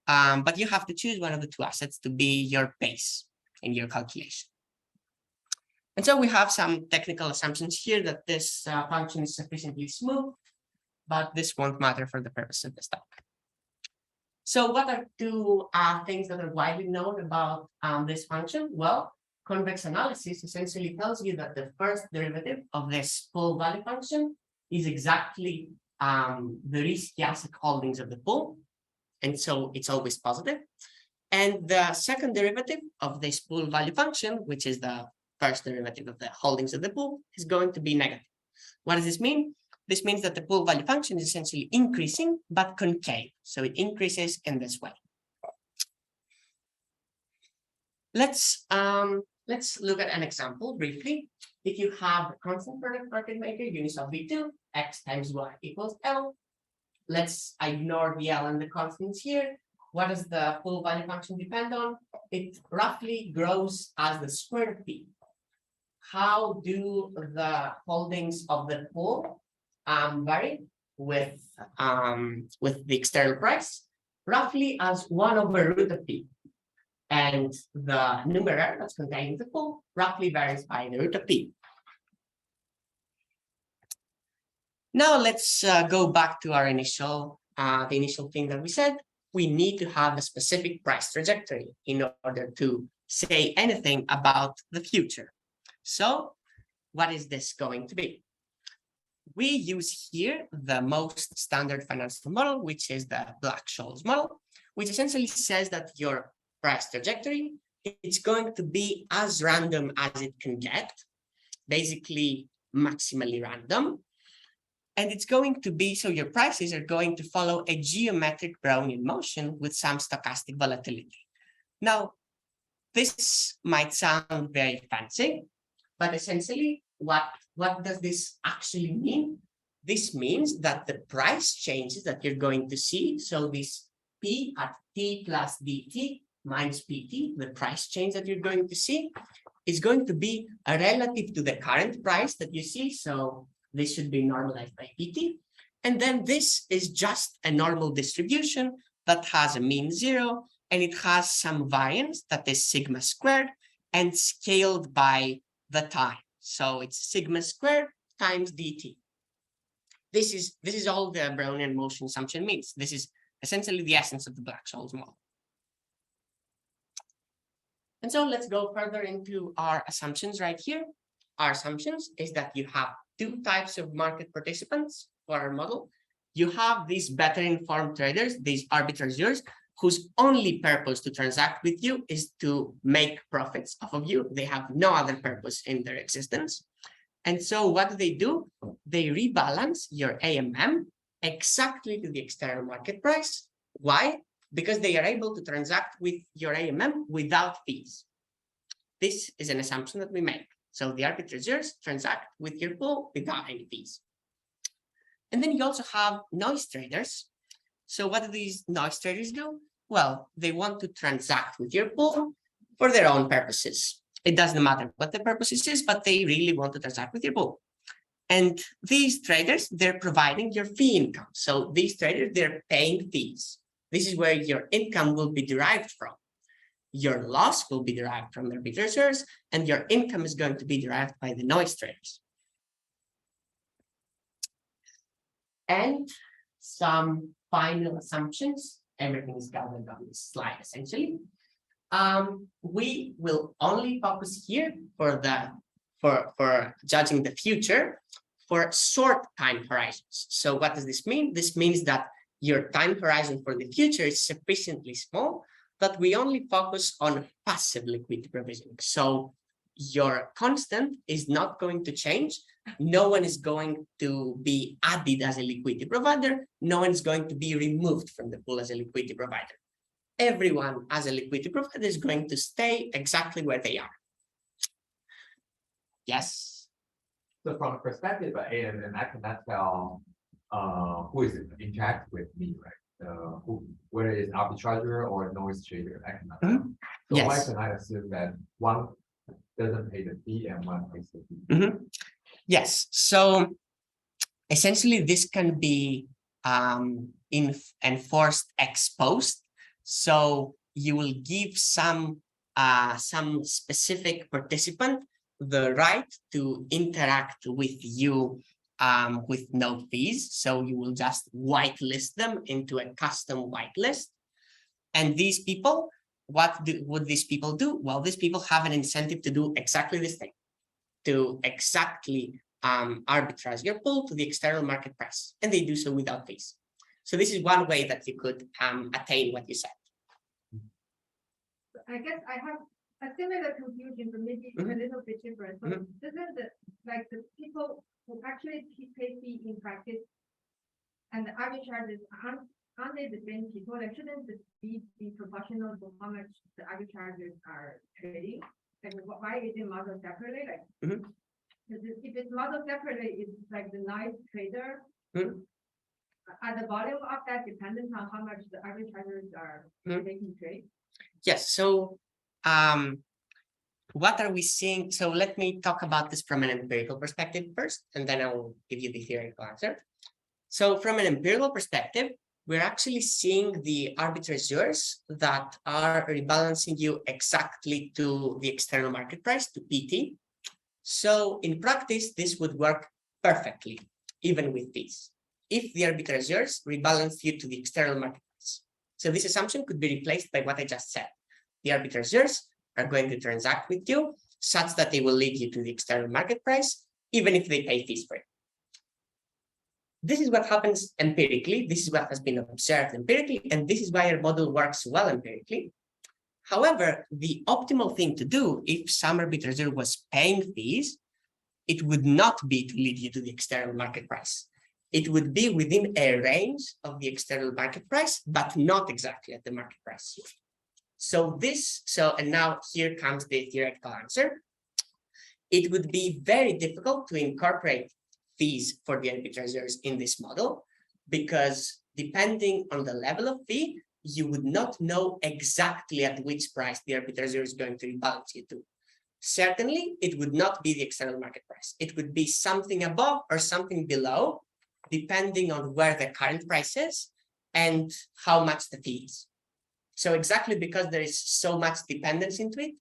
But you have to choose one of the two assets to be your base in your calculation. And so we have some technical assumptions here that this function is sufficiently smooth, but this won't matter for the purpose of this talk. So what are two things that are widely known about this function? Well, convex analysis essentially tells you that the first derivative of this pool value function is exactly the risky asset holdings of the pool. And so it's always positive. And the second derivative of this pool value function, which is the first derivative of the holdings of the pool, is going to be negative. What does this mean? This means that the pool value function is essentially increasing, but concave. So it increases in this way. Let's look at an example briefly. If you have a constant product market maker, units of V2, X times Y equals L. Let's ignore the L and the constants here. What does the pool value function depend on? It roughly grows as the square root of P. How do the holdings of the pool vary with the external price? Roughly as 1 over root of P. And the numeraire that's contained in the pool roughly varies by the root of P. Now let's go back to our initial, the initial thing that we said. we need to have a specific price trajectory in order to say anything about the future. So what is this going to be? We use here the most standard financial model, which is the Black-Scholes model, which essentially says that your price trajectory, it's going to be as random as it can get, basically maximally random. And it's going to be, so your prices are going to follow a geometric Brownian motion with some stochastic volatility. Now, this might sound very fancy, but essentially, what does this actually mean? This means that the price changes that you're going to see, so this P at T plus DT minus PT, the price change that you're going to see, is going to be relative to the current price that you see. So this should be normalized by PT. And then this is just a normal distribution that has a mean 0, and it has some variance that is sigma squared and scaled by the time. So it's sigma squared times dt. This is all the Brownian motion assumption means. This is essentially the essence of the Black-Scholes model. And so let's go further into our assumptions right here. Our assumptions is that you have two types of market participants for our model. You have these better informed traders, these arbitrageurs, whose only purpose to transact with you is to make profits off of you. They have no other purpose in their existence. And so what do? They rebalance your AMM exactly to the external market price. Why? Because they are able to transact with your AMM without fees. This is an assumption that we make. So the arbitrageurs transact with your pool without any fees. And then you also have noise traders. So what do these noise traders do? Well, they want to transact with your pool for their own purposes. It doesn't matter what the purpose is, but they really want to transact with your pool. And these traders, they're providing your fee income. So these traders, they're paying fees. This is where your income will be derived from. Your loss will be derived from the arbitrageurs, and your income is going to be derived by the noise traders. And some final assumptions. Everything is gathered on this slide, essentially. We will only focus here for judging the future for short time horizons. So what does this mean? This means that your time horizon for the future is sufficiently small that we only focus on passive liquidity provisioning. So your constant is not going to change. No one is going to be added as a liquidity provider. No one is going to be removed from the pool as a liquidity provider. Everyone as a liquidity provider is going to stay exactly where they are. Yes. So from the perspective of AMM, I cannot tell who is interact with me, right? Whether it's arbitrager or noise trader, I cannot tell. So Yes. why can I assume that one doesn't pay the fee and one pays the fee? Yes. So essentially, this can be enforced ex post. So you will give some specific participant the right to interact with you with no fees. So you will just whitelist them into a custom whitelist. And these people, what would these people do? Well, these people have an incentive to do exactly this thing, to exactly arbitrage your pool to the external market price. And they do so without fees. So this is one way that you could attain what you said. I guess I have a similar confusion, but maybe a little bit different. So doesn't the people who actually pay fee in practice and the arbitrageurs, aren't they the same people? Like, shouldn't the fee be proportional to how much the arbitrageurs are trading? Like, why is it modeled separately? Like, if it's modeled separately, it's like the nice trader. Are the volume of that dependent on how much the arbitrageurs are making trade? Yes. So what are we seeing? So let me talk about this from an empirical perspective first, and then I will give you the theoretical answer. So from an empirical perspective, we're actually seeing the arbitrageurs that are rebalancing you exactly to the external market price, to PT. So in practice, this would work perfectly, even with fees. If the arbitrageurs rebalance you to the external market price. So this assumption could be replaced by what I just said. The arbitrageurs are going to transact with you such that they will lead you to the external market price, even if they pay fees for it. This is what happens empirically. This is what has been observed empirically, and this is why our model works well empirically. However, the optimal thing to do if some arbitrageur was paying fees, it would not be to lead you to the external market price. It would be within a range of the external market price, but not exactly at the market price. And now here comes the theoretical answer. It would be very difficult to incorporate fees for the arbitrageurs in this model, because depending on the level of fee, you would not know exactly at which price the arbitrageur is going to rebalance you to. Certainly, it would not be the external market price. It would be something above or something below, depending on where the current price is and how much the fee is. So exactly because there is so much dependence into it,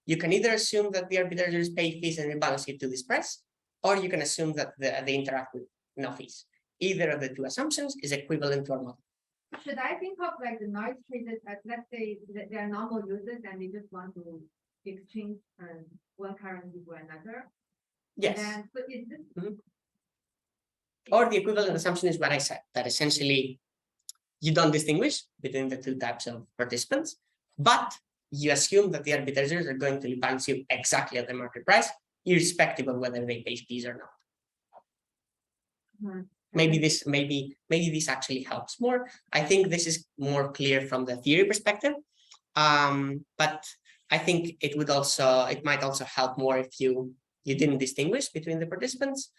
you can either assume that the arbitrageurs pay fees and rebalance you to this price, or you can assume that they interact with no fees. Either of the two assumptions is equivalent to our model. Should I think of like the noise traders as, let's say, that they are normal users and they just want to exchange one currency for another? Yes. And so is this Or the equivalent assumption is what I said, that essentially you don't distinguish between the two types of participants, but you assume that the arbitrageurs are going to rebalance you exactly at the market price, irrespective of whether they pay fees or not. Maybe this actually helps more. I think this is more clear from the theory perspective, but I think it might also help more if you didn't distinguish between the participants.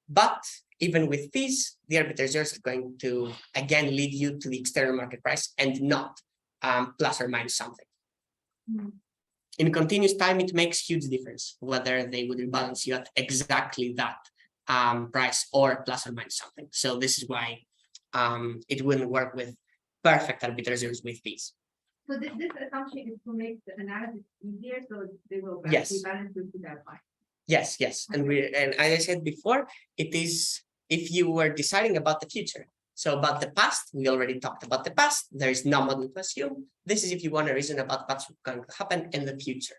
But even with fees, the arbitrageurs are going to again lead you to the external market price and not plus or minus something. In continuous time, it makes huge difference whether they would rebalance you at exactly that price or plus or minus something. So this is why it wouldn't work with perfect arbitrageurs with fees. So this assumption is to make the analysis easier, so they will Yes. rebalance you to that point. Yes, yes. And as I said before, it is if you were deciding about the future. So about the past, we already talked about the past. There is no model to assume. This is if you want to reason about what's going to happen in the future.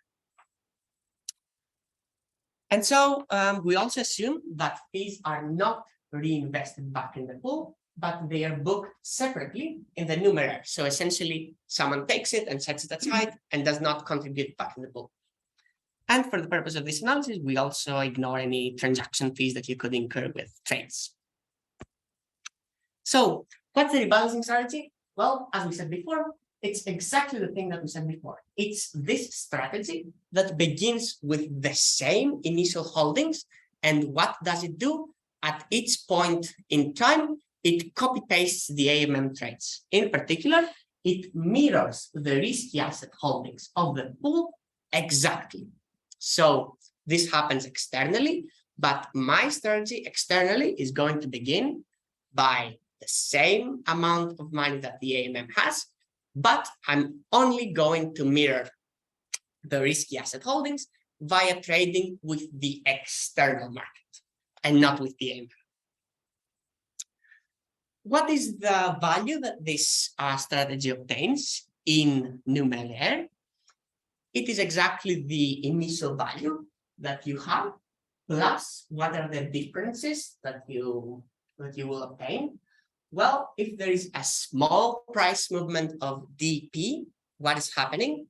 And so we also assume that fees are not reinvested back in the pool, but they are booked separately in the numeraire. So essentially, someone takes it and sets it aside and does not contribute back in the pool. And for the purpose of this analysis, we also ignore any transaction fees that you could incur with trades. So what's the rebalancing strategy? Well, as we said before, it's exactly the thing that we said before. It's this strategy that begins with the same initial holdings. And what does it do? At each point in time, it copy-pastes the AMM trades. In particular, it mirrors the risky asset holdings of the pool exactly. So this happens externally, but my strategy externally is going to begin by the same amount of money that the AMM has, but I'm only going to mirror the risky asset holdings via trading with the external market and not with the AMM. What is the value that this strategy obtains in numeraire? It is exactly the initial value that you have, plus what are the differences that you will obtain. Well, if there is a small price movement of DP, what is happening?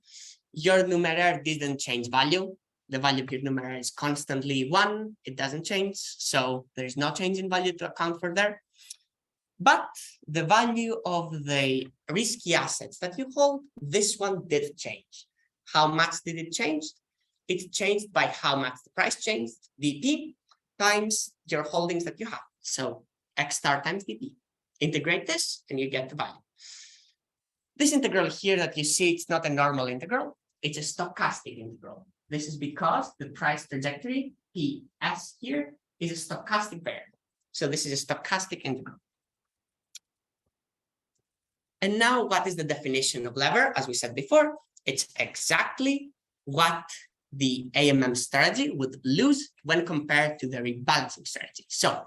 Your numeraire didn't change value. The value of your numeraire is constantly 1. It doesn't change. So there's no change in value to account for there. But the value of the risky assets that you hold, this one did change. How much did it change? It changed by how much the price changed, DP, times your holdings that you have. So X star times DP. Integrate this and you get the value. This integral here that you see, it's not a normal integral. It's a stochastic integral. This is because the price trajectory, PS here, is a stochastic variable. So this is a stochastic integral. And now what is the definition of lever? As we said before, it's exactly what the AMM strategy would lose when compared to the rebalancing strategy. So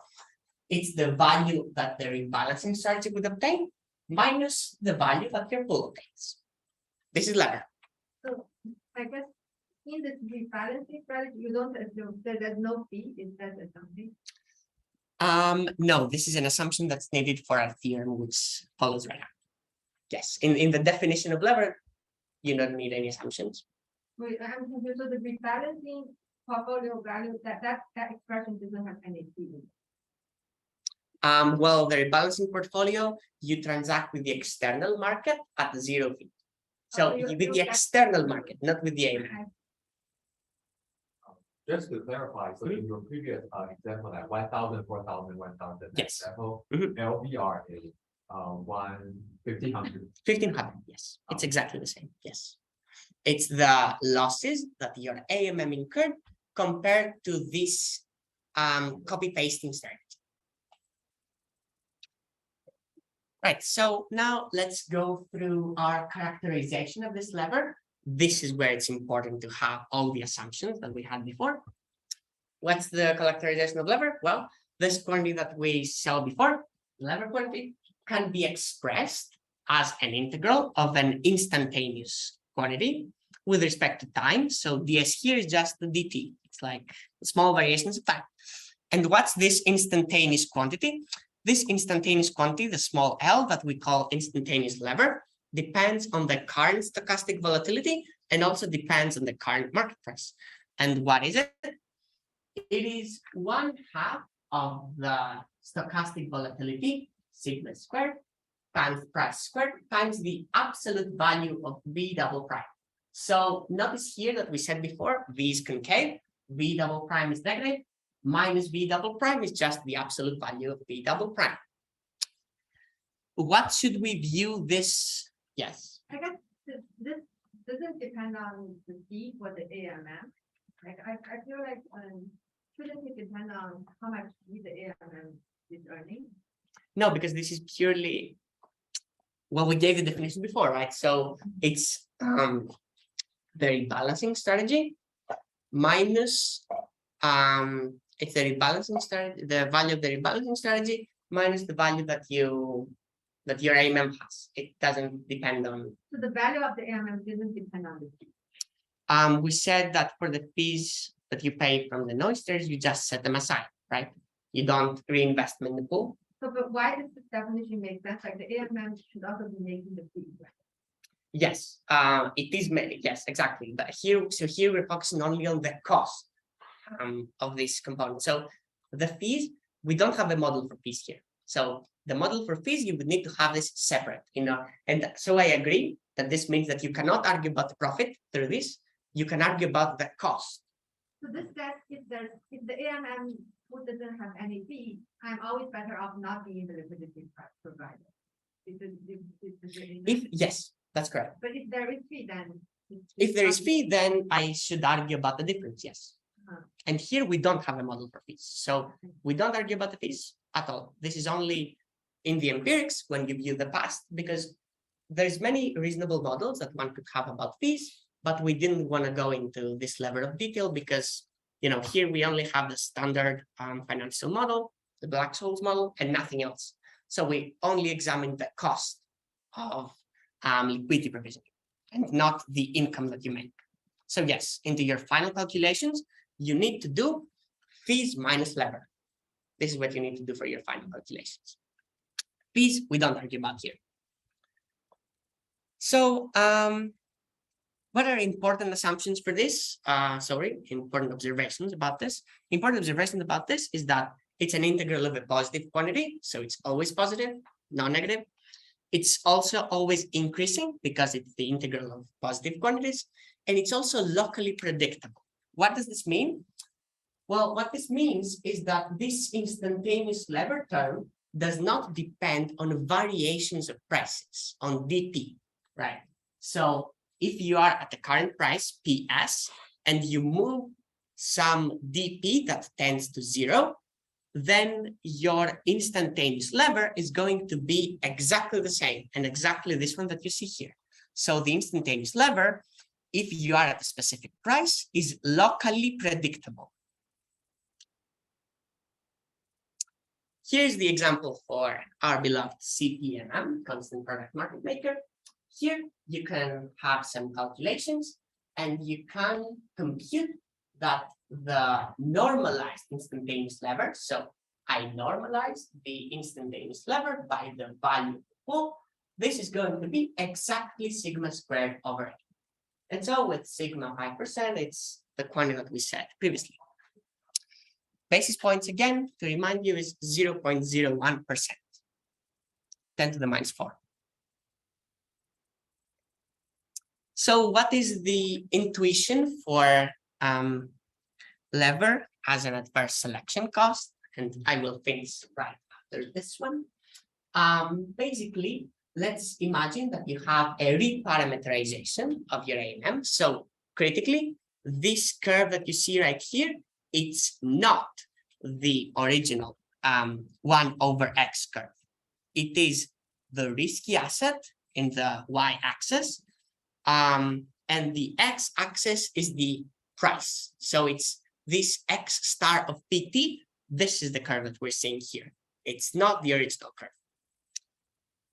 it's the value that the rebalancing strategy would obtain minus the value that your pool obtains. This is lever. So I guess in this rebalancing strategy, you don't assume that there's no fee, is that something? No, this is an assumption that's needed for a theorem which follows right now. Yes, in the definition of lever, you don't need any assumptions. Wait, I'm confused. So the rebalancing portfolio value, that expression doesn't have any fee. Well, the rebalancing portfolio, you transact with the external market at 0 fee. So Oh, you- with the you- external market, not with the AMM. Okay. Just to clarify, so in your previous example, like 1,000, 4,000, 1,000. Yes. Example, Mhm. LVR is 1,500. 1,500, yes, it's exactly the same, yes. It's the losses that your AMM incurred compared to this copy pasting strategy. Right, so now let's go through our characterization of this lever. This is where it's important to have all the assumptions that we had before. What's the characterization of lever? Well, this quantity that we saw before, lever quantity, can be expressed as an integral of an instantaneous quantity with respect to time. So ds here is just the dt. It's like small variations of time. And what's this instantaneous quantity? This instantaneous quantity, the small l that we call instantaneous lever, depends on the current stochastic volatility and also depends on the current market price. And what is it? It is 1/2 of the stochastic volatility, sigma squared, times price squared, times the absolute value of V double prime. So notice here that we said before, V is concave, V double prime is negative, minus V double prime is just the absolute value of V double prime. What should we view this? Yes. I guess this doesn't depend on the fee for the AMM. Like I feel like shouldn't it depend on how much fee the AMM is earning? No, because this is purely, well, we gave the definition before, right? So it's the rebalancing strategy minus it's the rebalancing strategy, the value of the rebalancing strategy minus the value that your AMM has. It doesn't depend on. So the value of the AMM doesn't depend on the fee. We said that for the fees that you pay from the noisters, you just set them aside, right? You don't reinvest them in the pool. So, but why does this definition make sense? Like the AMM should also be making the fee, right? Yes, it is made. Yes, exactly. But here we're focusing only on the cost of this component. So the fees, we don't have a model for fees here. So the model for fees, you would need to have this separate, and so I agree that this means that you cannot argue about the profit through this. You can argue about the cost. So this says if the AMM pool doesn't have any fee, I'm always better off not being the liquidity provider. Yes, that's correct. But if there is fee, then. If there is fee, then I should argue about the difference, yes. And here we don't have a model for fees. So we don't argue about the fees at all. This is only in the empirics when you view the past, because there's many reasonable models that one could have about fees, but we didn't want to go into this level of detail because, here we only have the standard financial model, the Black-Scholes model, and nothing else. So we only examine the cost of liquidity provisioning and not the income that you make. So yes, into your final calculations, you need to do fees minus lever. This is what you need to do for your final calculations. Fees, we don't argue about here. So what are important assumptions for this? Important observations about this. Important observations about this is that it's an integral of a positive quantity. So it's always positive, non-negative. It's also always increasing because it's the integral of positive quantities. And it's also locally predictable. What does this mean? Well, what this means is that this instantaneous lever term does not depend on variations of prices, on DP, right? So if you are at the current price, PS, and you move some DP that tends to 0, then your instantaneous lever is going to be exactly the same, and exactly this one that you see here. So the instantaneous lever, if you are at a specific price, is locally predictable. Here's the example for our beloved CFMM, constant product market maker. Here you can have some calculations and you can compute that the normalized instantaneous lever. So I normalize the instantaneous lever by the value of the pool. This is going to be exactly sigma squared over 8. And so with sigma 5%, it's the quantity that we said previously. Basis points again, to remind you, is 0.01%, 10 to the minus 4. So what is the intuition for lever as an adverse selection cost? And I will finish right after this one. Basically, let's imagine that you have a reparameterization of your AMM. So critically, this curve that you see right here, it's not the original 1/x curve. It is the risky asset in the y-axis, and the x-axis is the price. So it's this x star of PT. This is the curve that we're seeing here. It's not the original curve.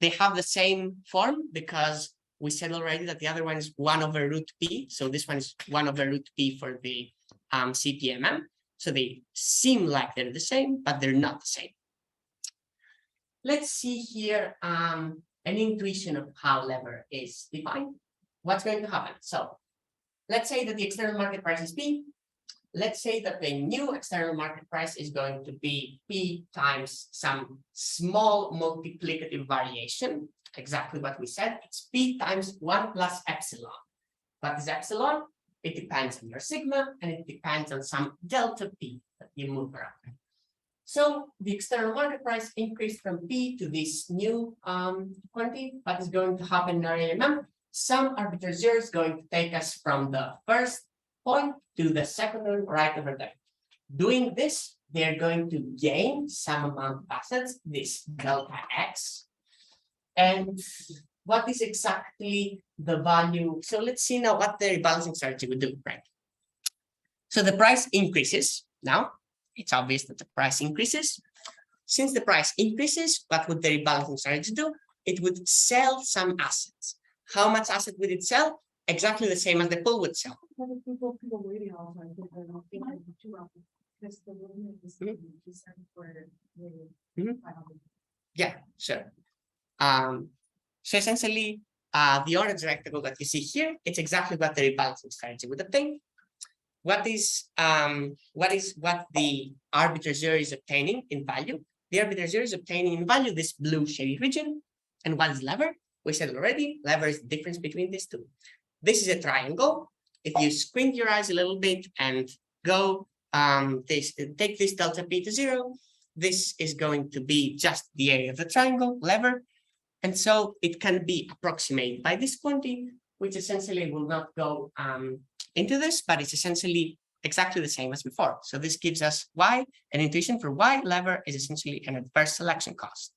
They have the same form because we said already that the other one is 1/√P. So this one is 1/√P for the CFMM. So they seem like they're the same, but they're not the same. Let's see here an intuition of how lever is defined. What's going to happen? So let's say that the external market price is P. Let's say that the new external market price is going to be P times some small multiplicative variation, exactly what we said. It's P times 1 plus epsilon. What is epsilon? It depends on your sigma, and it depends on some delta P that you move around. So the external market price increased from P to this new quantity. What is going to happen in our AMM? Some arbitrageur is going to take us from the first point to the second one right over there. Doing this, they're going to gain some amount of assets, this delta X. And what is exactly the value? So let's see now what the rebalancing strategy would do, right? So the price increases. Now, it's obvious that the price increases. Since the price increases, what would the rebalancing strategy do? It would sell some assets. How much asset would it sell? Exactly the same as the pool would sell. People waiting all the time. Because the movement is for Yeah, sure. So essentially, the orange rectangle that you see here, it's exactly what the rebalancing strategy would obtain. What the arbitrageur is obtaining in value? The arbitrageur is obtaining in value this blue shaded region. And what is lever? We said already, lever is the difference between these two. This is a triangle. If you squint your eyes a little bit and go take this delta P to 0, this is going to be just the area of the triangle, lever. And so it can be approximated by this quantity, which essentially will not go into this, but it's essentially exactly the same as before. So this gives us why, an intuition for why lever is essentially an adverse selection cost.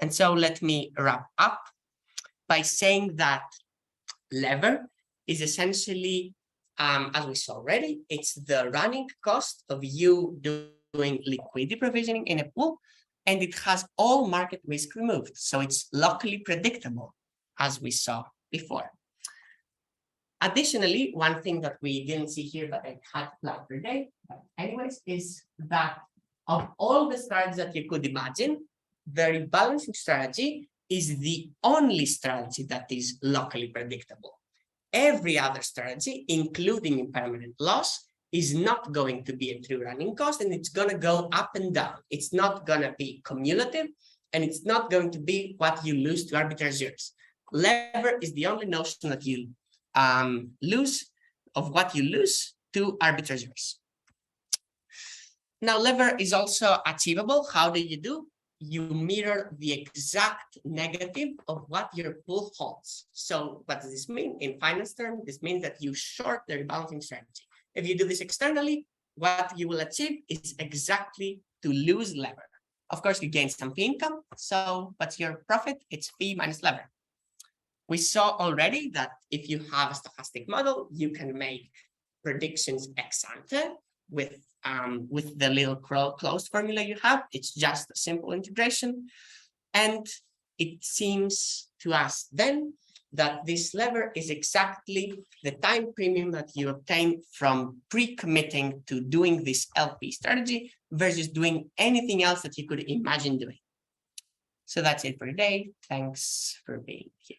And so let me wrap up by saying that lever is essentially, as we saw already, it's the running cost of you doing liquidity provisioning in a pool, and it has all market risk removed. So it's locally predictable, as we saw before. Additionally, one thing that we didn't see here, but I had planned for today, but anyways, is that of all the strategies that you could imagine, the rebalancing strategy is the only strategy that is locally predictable. Every other strategy, including impermanent loss, is not going to be a true running cost, and it's going to go up and down. It's not going to be cumulative, and it's not going to be what you lose to arbitrageurs. Lever is the only notion that you lose of what you lose to arbitrageurs. Now, lever is also achievable. How do? You mirror the exact negative of what your pool holds. So what does this mean? In finance terms, this means that you short the rebalancing strategy. If you do this externally, what you will achieve is exactly to lose lever. Of course, you gain some fee income. So what's your profit? It's fee minus lever. We saw already that if you have a stochastic model, you can make predictions ex ante. with the little closed formula you have. It's just a simple integration. And it seems to us then that this lever is exactly the time premium that you obtain from pre-committing to doing this LP strategy versus doing anything else that you could imagine doing. So that's it for today. Thanks for being here.